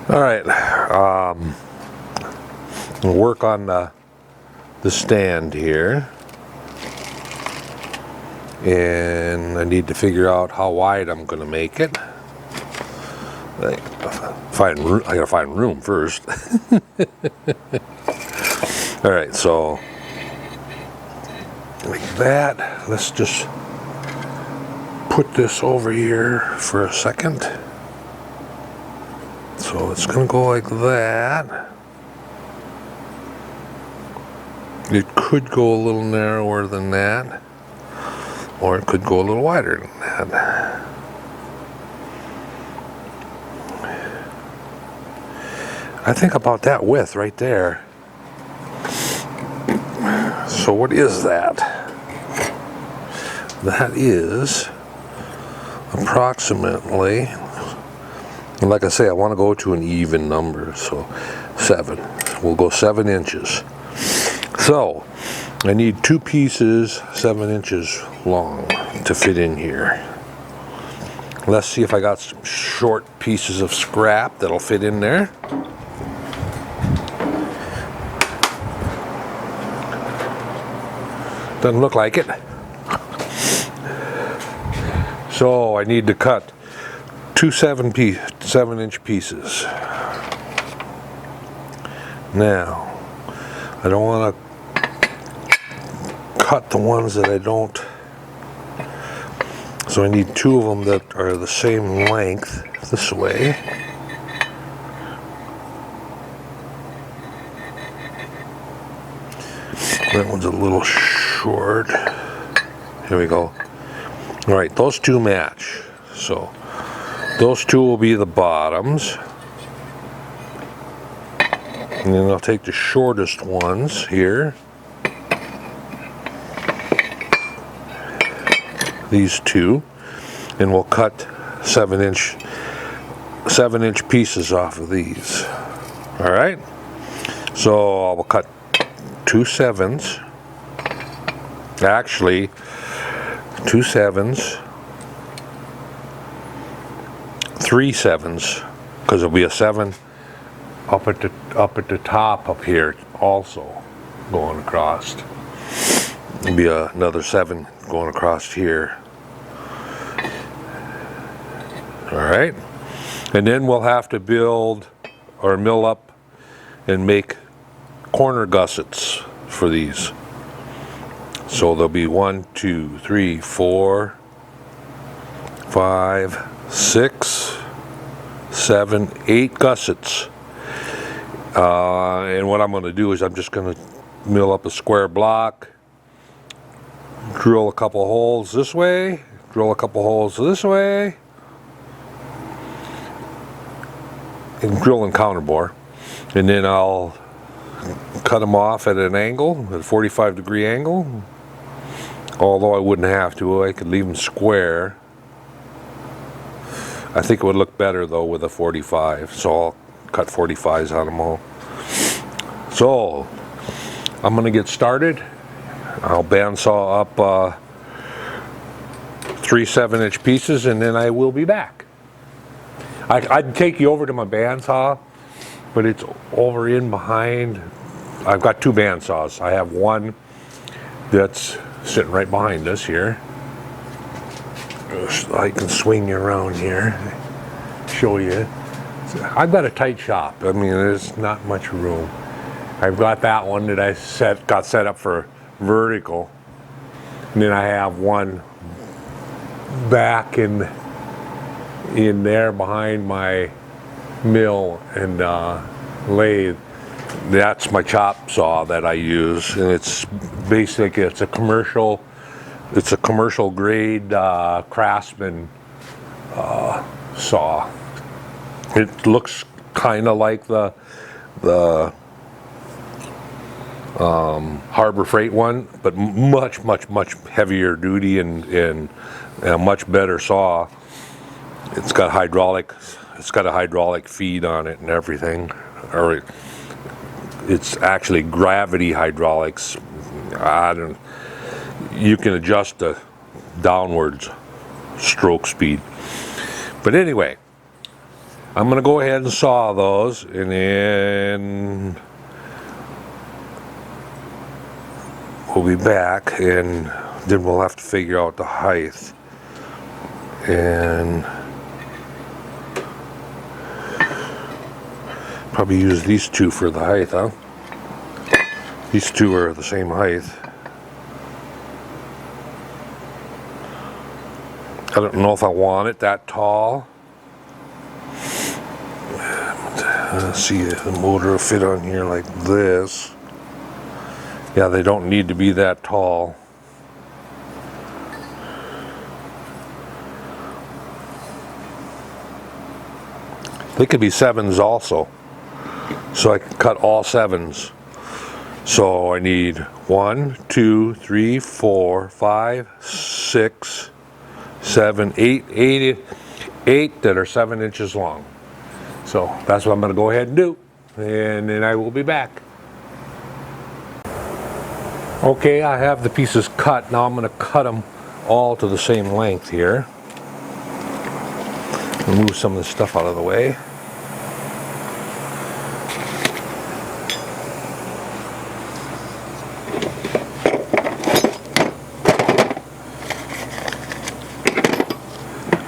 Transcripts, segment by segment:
All right, we'll work on the stand here, and I need to figure out how wide I'm going to make it. I gotta find room first. All right, so like that. Let's just put this over here for a second. So it's gonna go like that. It could go a little narrower than that, or it could go a little wider than that. I think about that width right there. So what is that? That is approximately, and like I say, I want to go to an even number, so 7. We'll go 7 inches. So I need 2 pieces 7 inches long to fit in here. Let's see if I got some short pieces of scrap that'll fit in there. Doesn't look like it. So I need to cut 2 7-inch pieces. Now, I don't want to cut the ones that I don't. So I need 2 of them that are the same length this way. That one's a little short. Here we go. All right, those 2 match. So those 2 will be the bottoms. And then I'll take the shortest ones here. These 2. And we'll cut 7-inch pieces off of these. All right. So I will cut 2 7s. Actually, 2 7s, 3 7s, because there'll be a 7 up at the top up here also going across. There'll be another 7 going across here. All right, and then we'll have to build or mill up and make corner gussets for these. So there'll be 1, 2, 3, 4, 5, 6, 7, 8 gussets. And what I'm going to do is I'm just going to mill up a square block, drill a couple holes this way, drill a couple holes this way, and drill and counterbore. And then I'll cut them off at an angle, at a 45-degree angle. Although I wouldn't have to, I could leave them square. I think it would look better though with a 45, so I'll cut 45s on them all. So I'm going to get started. I'll bandsaw up 3 7-inch pieces, and then I will be back. I'd take you over to my bandsaw, but it's over in behind. I've got 2 bandsaws. I have one that's sitting right behind us here. I can swing you around here, show you. I've got a tight shop. I mean, there's not much room. I've got that one that I got set up for vertical, and then I have one back in there behind my mill and lathe. That's my chop saw that I use, and it's basic. It's a commercial grade Craftsman saw. It looks kind of like the Harbor Freight one, but much heavier duty and a much better saw. It's got a hydraulic feed on it and everything. Or it's actually gravity hydraulics. You can adjust the downwards stroke speed. But anyway, I'm gonna go ahead and saw those, and then we'll be back, and then we'll have to figure out the height. And probably use these two for the height, huh? These two are the same height. I don't know if I want it that tall. Let's see, the motor will fit on here like this. Yeah, they don't need to be that tall. They could be 7s also. So I can cut all 7s. So I need 1, 2, 3, 4, 5, 6, 7, 8 that are 7 inches long. So that's what I'm going to go ahead and do, and then I will be back. Okay, I have the pieces cut. Now I'm going to cut them all to the same length here. Move some of the stuff out of the way.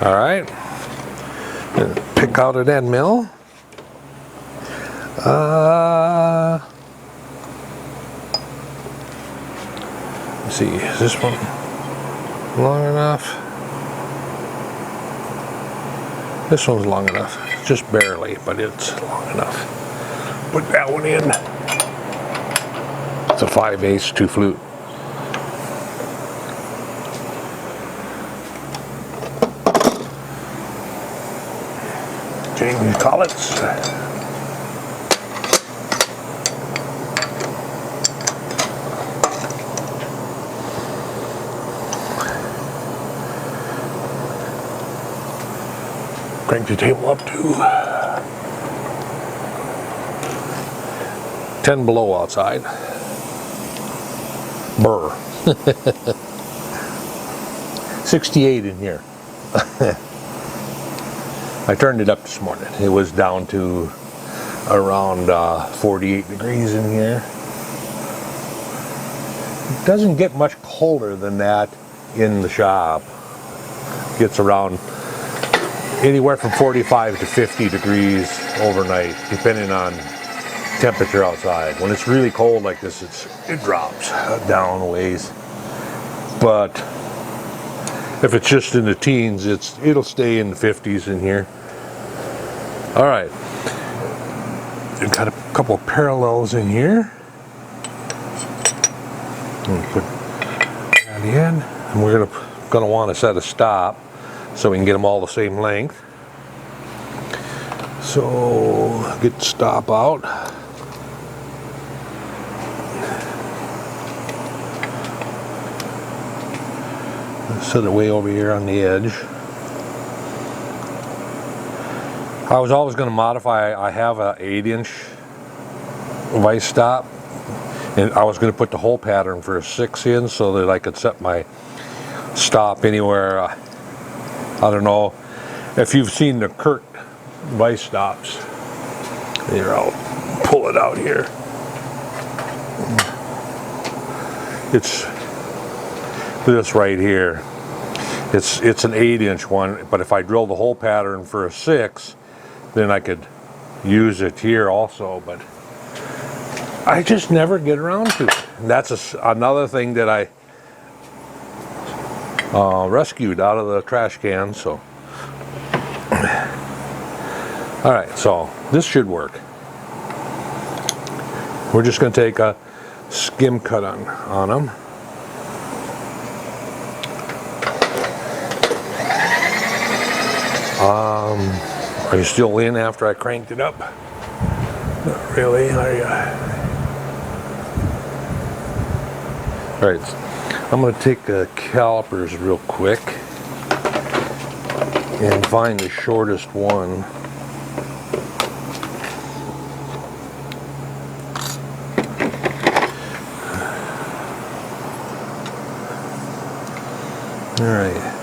All right, pick out an end mill. Let's see, is this one long enough? This one's long enough, just barely, but it's long enough. Put that one in. It's a 5/8 2 flute. Change collets. Crank the table up to 10 below outside. Brr. 68 in here. I turned it up this morning. It was down to around 48 degrees in here. It doesn't get much colder than that in the shop. It gets around anywhere from 45 to 50 degrees overnight, depending on temperature outside. When it's really cold like this, it drops down a ways. But if it's just in the teens, it'll stay in the 50s in here. All right, we've got a couple of parallels in here. Put that in, and we're gonna want to set a stop so we can get them all the same length. So get the stop out. Set it way over here on the edge. I was always going to modify. I have a 8-inch vice stop, and I was going to put the whole pattern for a 6 in so that I could set my stop anywhere. I don't know if you've seen the Kurt vice stops. Here, I'll pull it out here. It's this right here. It's an 8-inch one, but if I drill the whole pattern for a 6, then I could use it here also, but I just never get around to it. And that's another thing that I rescued out of the trash can. So all right, so this should work. We're just going to take a skim cut on them. Are you still in after I cranked it up? Not really, are you? All right, I'm going to take the calipers real quick and find the shortest one. All right.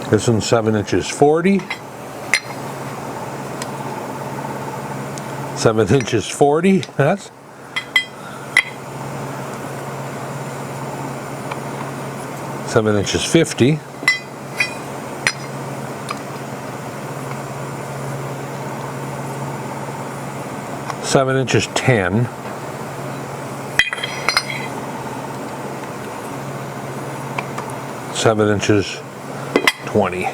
This one's 7 inches 40. 1/7 inches 40. That's 7 inches 50. 7 inches 10. 7 inches 20.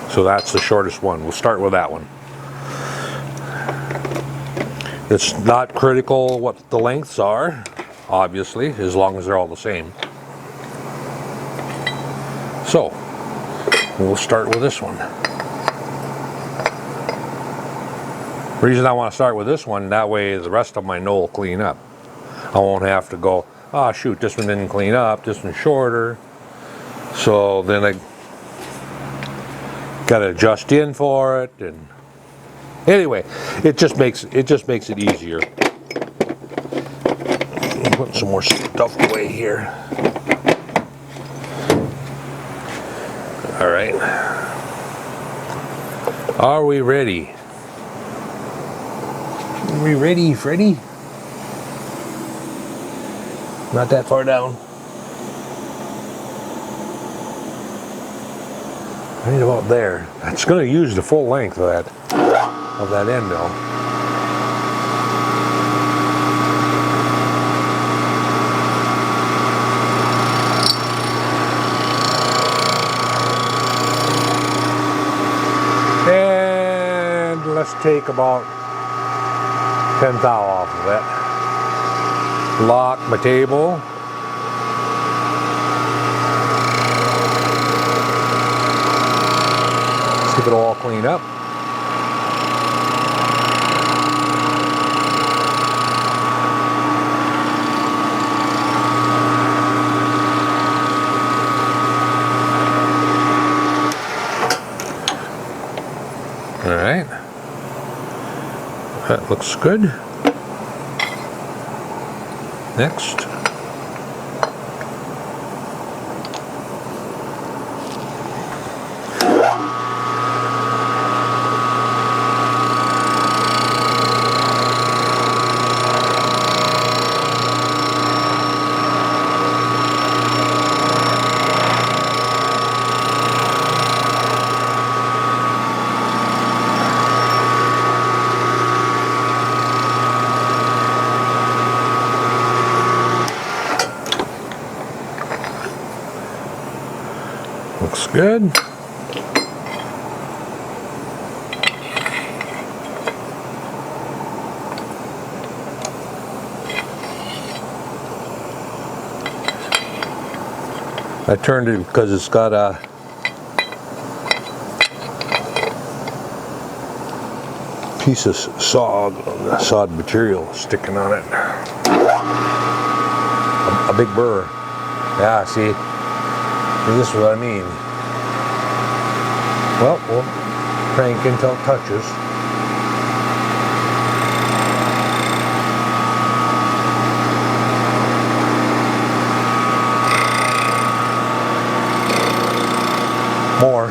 So that's the shortest one. We'll start with that one. It's not critical what the lengths are, obviously, as long as they're all the same. So, we'll start with this one. The reason I want to start with this one, that way the rest of them I know will clean up. I won't have to go, oh shoot, this one didn't clean up, this one's shorter. So then I got to adjust in for it, and anyway, it just makes it easier. Put some more stuff away here. All right. Are we ready? Are we ready, Freddy? Not that far down. Right about there. It's going to use the full length of that end mill. And let's take about 10 thou off of it. Lock my table. See if it'll all clean up. All right. That looks good. Next. Looks good. I turned it because it's got a piece of sawed material sticking on it. A big burr. Yeah, see? This is what I mean. Well, we'll crank until it touches. More.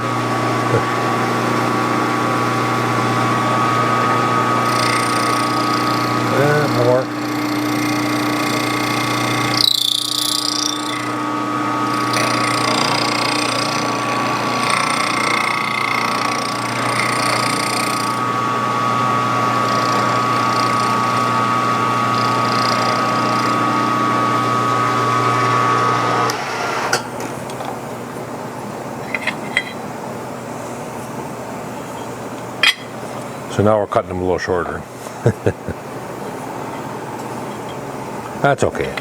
More. So now we're cutting them a little shorter. That's okay.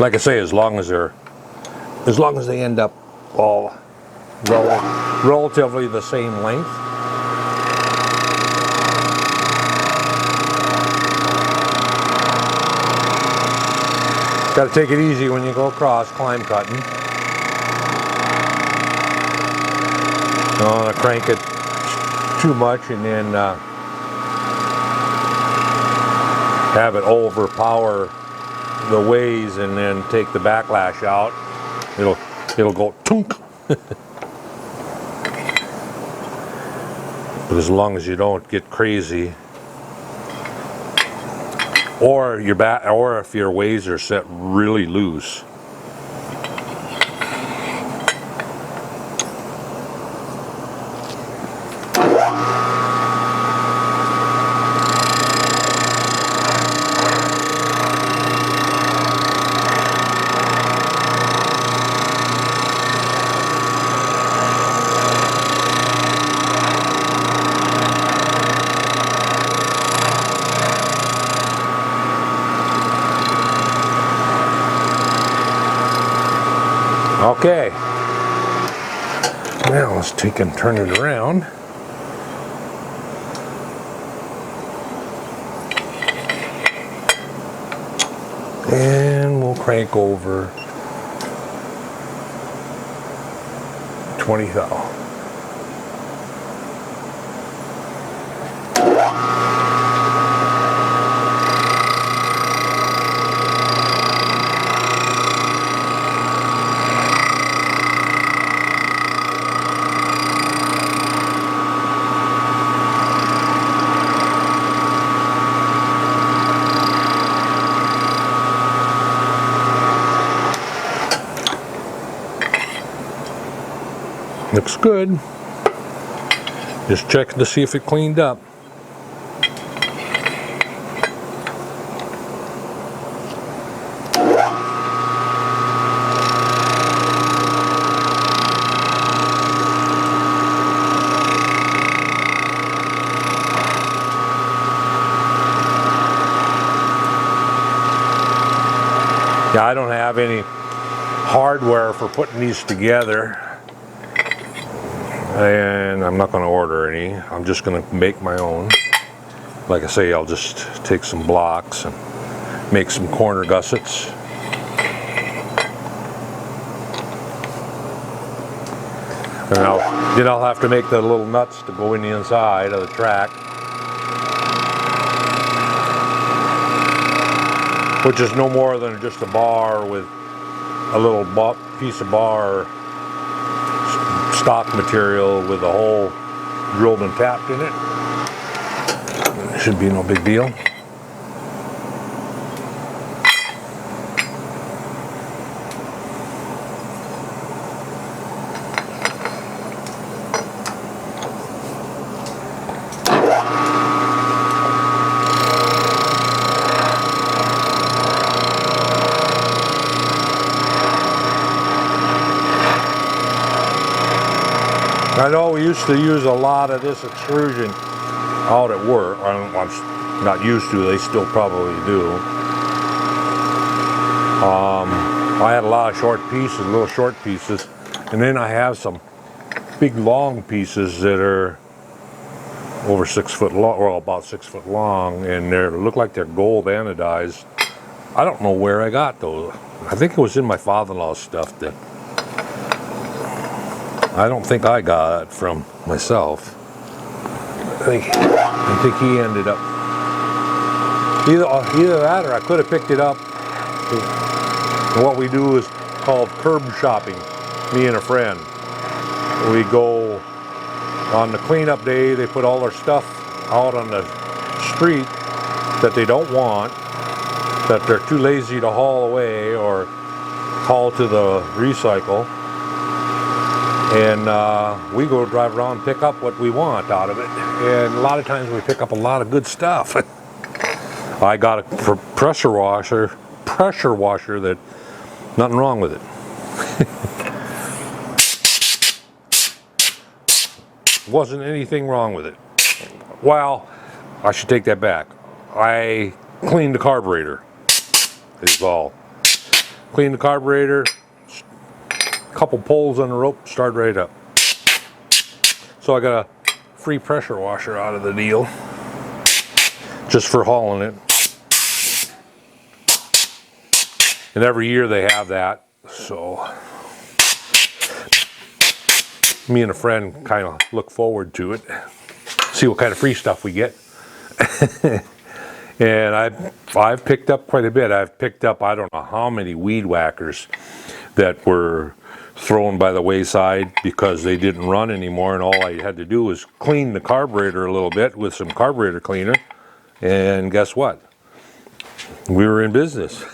Like I say, as long as they end up all relatively the same length. Got to take it easy when you go across climb cutting. Don't want to crank it too much and then have it overpower the ways and then take the backlash out. It'll go tunk. But as long as you don't get crazy or or if your ways are set really loose. Okay, now let's take and turn it around. And we'll crank over 20 thou. Looks good. Just checking to see if it cleaned up. Yeah, I don't have any hardware for putting these together. And I'm not going to order any. I'm just going to make my own. Like I say, I'll just take some blocks and make some corner gussets. And then I'll have to make the little nuts to go in the inside of the track, which is no more than just a bar with a little piece of bar stock material with a hole drilled and tapped in it. Should be no big deal. I know we used to use a lot of this extrusion out at work. I'm not used to, they still probably do. I had a lot of short pieces, little short pieces, and then I have some big long pieces that are over 6 foot long, or about 6 foot long, and they look like they're gold anodized. I don't know where I got those. I think it was in my father-in-law's stuff that I don't think I got it from myself. I think he ended up either that, or I could have picked it up. And what we do is called curb shopping. Me and a friend, we go on the cleanup day. They put all their stuff out on the street that they don't want, that they're too lazy to haul away or haul to the recycle. And we go drive around and pick up what we want out of it. And a lot of times we pick up a lot of good stuff. I got a pressure washer that, nothing wrong with it. Wasn't anything wrong with it. Well, I should take that back. I cleaned the carburetor, is all. Cleaned the carburetor, couple pulls on the rope, start right up. So I got a free pressure washer out of the deal, just for hauling it. And every year they have that, so me and a friend kind of look forward to it, see what kind of free stuff we get. And I've picked up quite a bit. I've picked up, I don't know how many weed whackers that were thrown by the wayside because they didn't run anymore, and all I had to do was clean the carburetor a little bit with some carburetor cleaner, and guess what? we were in business.